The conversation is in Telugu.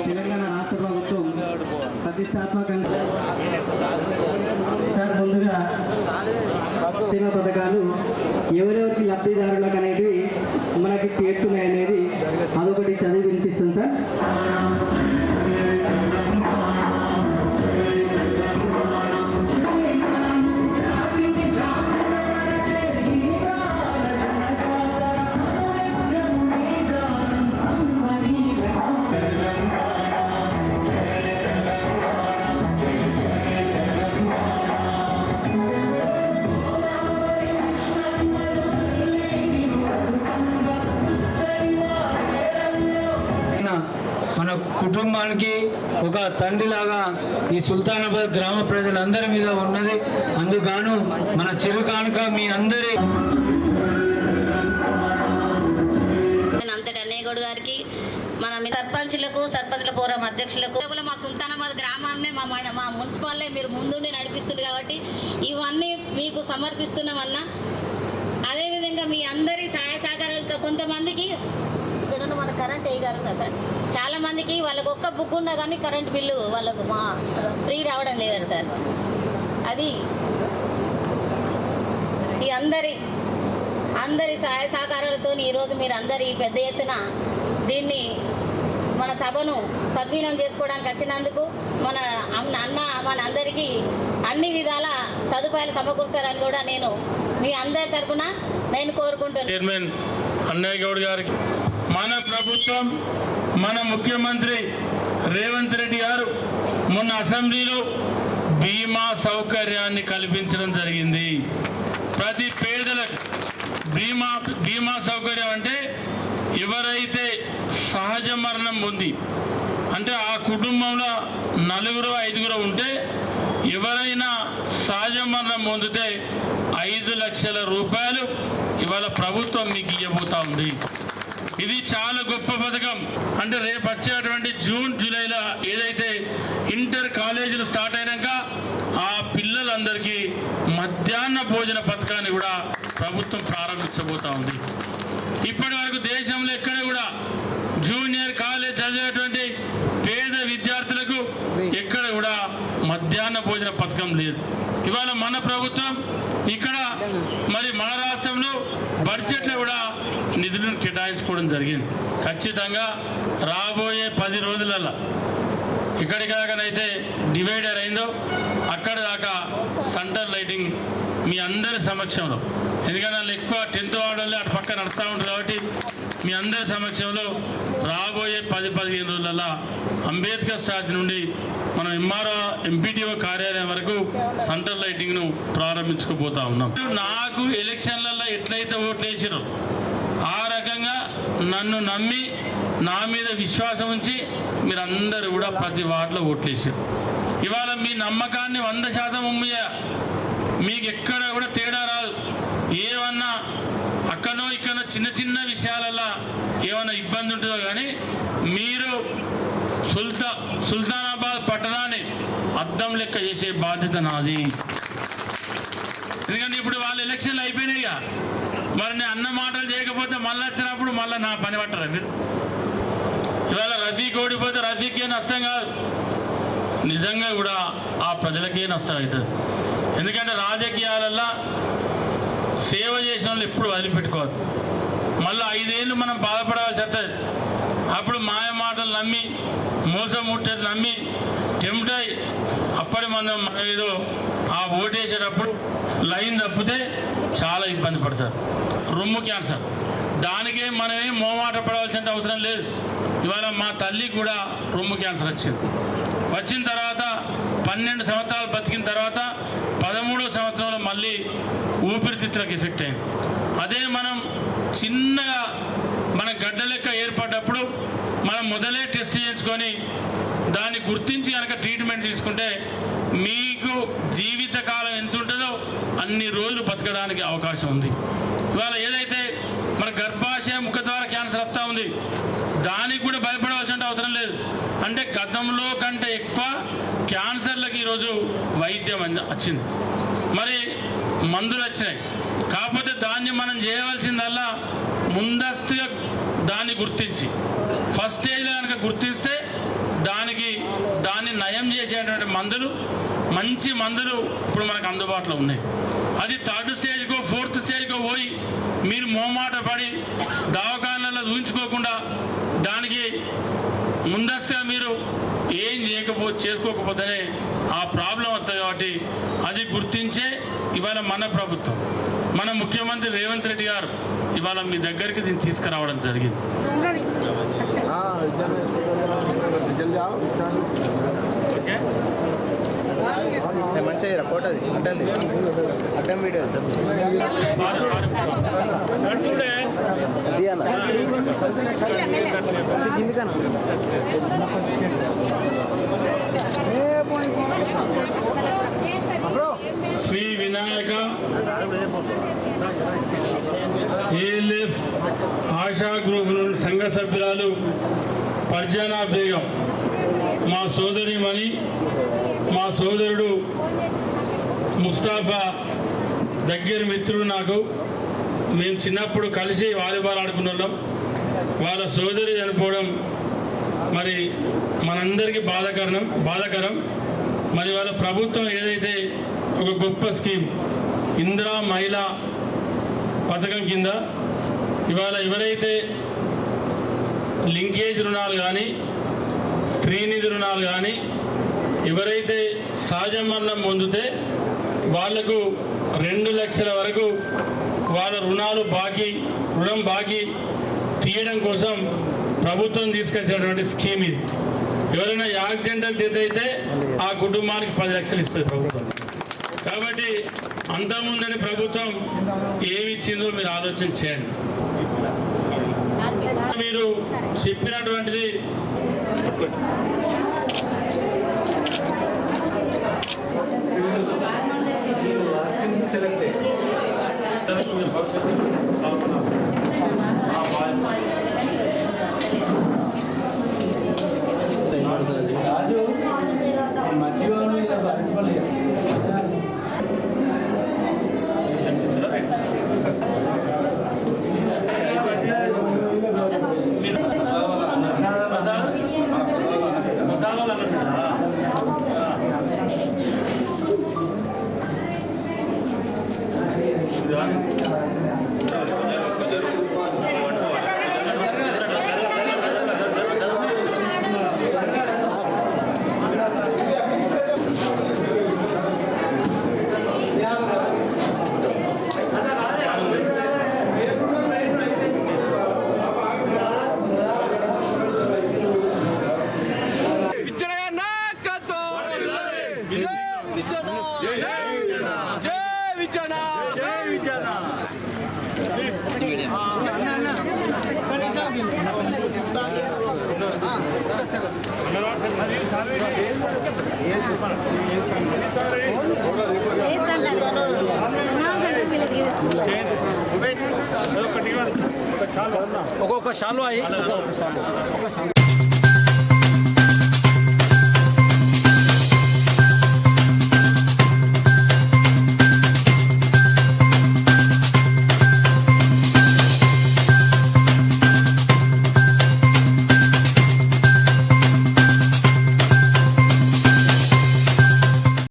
తెలంగాణ రాష్ట్ర ప్రభుత్వం ప్రతిష్టాత్మకంగా సార్ ముందుగా సంక్షేమ పథకాలు ఎవరెవరికి లబ్ధిదారులకు అనేది మనకి చేరుతున్నాయి అనేది అదొకటి చదివి వినిపిస్తుంది సార్. మన కుటుంబానికి ఒక తండ్రిలాగా ఈ సుల్తానాబాద్ గ్రామ ప్రజలందరి మీద ఉన్నది. అందుకు మన చిరుకానుక మీ అందరి అంతటి అన్నయ్య గౌడ్ గారికి, మన సర్పంచ్లకు, సర్పంచ్ల ఫోరం అధ్యక్షులకు, మా సుల్తానాబాద్ గ్రామాన్ని మా మున్సిపాలిటీ మీరు ముందుండి నడిపిస్తుంది కాబట్టి ఇవన్నీ మీకు సమర్పిస్తున్నామన్నా. అదేవిధంగా మీ అందరి సహాయ సహకారాలతో కొంతమందికి ఇక్కడ మన కరెంట్ వేయగారు సార్, చాలా మందికి వాళ్ళకు ఒక్క బుక్ ఉన్నా కానీ కరెంట్ బిల్లు వాళ్ళకు ఫ్రీ రావడం లేదండి సార్. అది ఈ అందరి సహాయ సహకారాలతో ఈరోజు మీరు అందరి పెద్ద ఎత్తున దీన్ని మన సభను సద్వినియోగం చేసుకోవడానికి వచ్చినందుకు మన అందరికీ అన్ని విధాల సదుపాయాలు సమకూరుస్తారని కూడా నేను మీ అందరి తరఫున నేను కోరుకుంటున్నాను. చైర్మన్ అన్నయ్య గౌడ్ గారికి, మన ప్రభుత్వం, మన ముఖ్యమంత్రి రేవంత్ రెడ్డి గారు మొన్న అసెంబ్లీలో బీమా సౌకర్యాన్ని కల్పించడం జరిగింది. ప్రతి పేదలకు బీమా సౌకర్యం అంటే ఎవరైతే సహజ మరణం ఉంది అంటే ఆ కుటుంబంలో 4-5 ఉంటే ఎవరైనా సహజ మరణం పొందితే 5 లక్షల రూపాయలు ఇవాళ ప్రభుత్వం మీకు ఇవ్వబోతా ఉంది. ఇది చాలా గొప్ప పథకం. అంటే రేపు వచ్చేటువంటి జూన్ జూలైలో ఏదైతే ఇంటర్ కాలేజీలు స్టార్ట్ అయినాక ఆ పిల్లలందరికీ మధ్యాహ్న భోజన పథకాన్ని కూడా ప్రభుత్వం ప్రారంభించబోతా ఉంది. ఇప్పటి వరకు దేశంలో ఎక్కడ కూడా జూనియర్ కాలేజ్ చదివేటువంటి పేద విద్యార్థులకు ఎక్కడ కూడా మధ్యాహ్న భోజన పథకం లేదు. ఇవాళ మన ప్రభుత్వం ఇక్కడ మరి మన రాష్ట్రంలో బడ్జెట్లో కూడా నిధులను కేటాయించుకోవడం జరిగింది. ఖచ్చితంగా రాబోయే 10 రోజులలో ఇక్కడికైతే డివైడర్ అయిందో అక్కడ దాకా సెంటర్ లైటింగ్ మీ అందరి సమక్షంలో, ఎందుకంటే వాళ్ళు ఎక్కువ 10th వార్డులే అటు పక్క నడుస్తూ ఉంటుంది కాబట్టి మీ అందరి సమక్షంలో రాబోయే 10-15 రోజులలో అంబేద్కర్ స్టాచ్యూ నుండి మనం ఎంపీటీఓ కార్యాలయం వరకు సెంటర్ లైటింగ్ను ప్రారంభించుకోబోతా ఉన్నాం. నాకు ఎలక్షన్లలో ఎట్లయితే ఓట్లు వేసారో ఆ రకంగా నన్ను నమ్మి నా మీద విశ్వాసం ఉంచి మీరందరూ కూడా ప్రతి వార్డులో ఓట్లు వేసారు. ఇవాళ మీ నమ్మకాన్ని 100% ఉమ్మయ్య, మీకు ఎక్కడ కూడా తేడా రాదు. ఏమన్నా అక్కడనో ఇక్కడనో చిన్న చిన్న విషయాలలో ఏమన్నా ఇబ్బంది ఉంటుందో కానీ మీరు సుల్తానాబాద్ పట్టణాన్ని అద్దం లెక్క చేసే బాధ్యత నాది. ఎందుకంటే ఇప్పుడు వాళ్ళు ఎలక్షన్లు అయిపోయినాయిగా, మరి నేను అన్న మాటలు చేయకపోతే మళ్ళీ వచ్చినప్పుడు మళ్ళీ నా పని పట్టరా మీరు? ఇవాళ రఫీక్ ఓడిపోతే రఫీకే నష్టం కాదు, నిజంగా కూడా ఆ ప్రజలకే నష్టం అవుతుంది. ఎందుకంటే రాజకీయాలల్లో సేవ చేసిన వాళ్ళు ఎప్పుడు వదిలిపెట్టుకోవద్దు. మళ్ళీ 5 ఏళ్ళు మనం బాధపడవలసి వస్తుంది. అప్పుడు మాయ మాటలు నమ్మి, మోసం ముట్టేది నమ్మి టెంప్టై అప్పటి మనం ఏదో ఆ ఓటేసేటప్పుడు లైన్ తప్పితే చాలా ఇబ్బంది పడతారు. రొమ్ము క్యాన్సర్, దానికే మనమేం మోమాట పడవలసిన అవసరం లేదు. ఇవాళ మా తల్లికి కూడా రొమ్ము క్యాన్సర్ వచ్చిన తర్వాత 12 సంవత్సరాలు బతికిన తర్వాత 13వ సంవత్సరంలో మళ్ళీ ఊపిరితిత్తులకు ఎఫెక్ట్ అయింది. అదే మనం చిన్నగా మన గడ్డ లెక్క ఏర్పడ్డప్పుడు మనం మొదలే టెస్ట్ చేయించుకొని దాన్ని గుర్తించి కనుక ట్రీట్మెంట్ తీసుకుంటే మీకు జీవితకాలం ఎంత ఉంటుందో అన్ని రోజులు బతకడానికి అవకాశం ఉంది. ఇవాళ ఏదైతే మన గర్భాశయ ముఖద్వార క్యాన్సర్ వస్తూ ఉంది, దానికి కూడా భయపడవలసిన అవసరం లేదు. అంటే గతంలో కంటే ఎక్కువ క్యాన్సర్లకు ఈరోజు వైద్యం వచ్చింది, మరి మందులు వచ్చినాయి. కాకపోతే దాన్ని మనం చేయవలసిందల్లా ముందస్తుగా దాన్ని గుర్తించి ఫస్ట్ స్టేజ్లో కనుక గుర్తిస్తే దాన్ని నయం చేసేటువంటి మందులు, మంచి మందులు ఇప్పుడు మనకు అందుబాటులో ఉన్నాయి. అది థర్డ్ స్టేజ్కో ఫోర్త్ స్టేజ్కో పోయి మీరు మోమాట పడి దవాఖానాలలో ఊహించుకోకుండా దానికి ముందస్తుగా మీరు ఏం చేసుకోకపోతేనే ఆ ప్రాబ్లం వస్తుంది. కాబట్టి అది గుర్తించే ఇవాళ మన ప్రభుత్వం, మన ముఖ్యమంత్రి రేవంత్ రెడ్డి గారు ఇవాళ మీ దగ్గరికి దీన్ని తీసుకురావడం జరిగింది. మంచిగా ఫోటో అడ్డం video Shri Vinayaka ALF ASHA group నుండి సంఘ సభ్యురాలు పర్జానా బేగం, మా సోదరిమణి, మా సోదరుడు ముస్తాఫా దగ్గర మిత్రుడు. నాకు మేము చిన్నప్పుడు కలిసి వాలీబాల్ ఆడుకున్నాం. వాళ్ళ సోదరి చనిపోవడం మరి మనందరికీ బాధాకరం. మరి వాళ్ళ ప్రభుత్వం ఏదైతే ఒక గొప్ప స్కీమ్ ఇందిరా మహిళా పథకం కింద ఇవాళ ఎవరైతే లింకేజ్ రుణాలు కానీ, స్త్రీనిధి రుణాలు కానీ, ఎవరైతే సహజ మరణం పొందితే వాళ్లకు 2 లక్షల వరకు వాళ్ళ రుణం బాకీ తీయడం కోసం ప్రభుత్వం తీసుకొచ్చినటువంటి స్కీమ్ ఇది. ఎవరైనా యాక్సిడెంటల్ డెత్ అయితే ఆ కుటుంబానికి 10 లక్షలు ఇస్తుంది ప్రభుత్వం. కాబట్టి అంతకుముందని ప్రభుత్వం ఏమి ఇచ్చిందో మీరు ఆలోచన చేయండి. మీరు చెప్పినటువంటిది రాజు మధ్యలో ఒక్కొక్క షాలు అయ్యి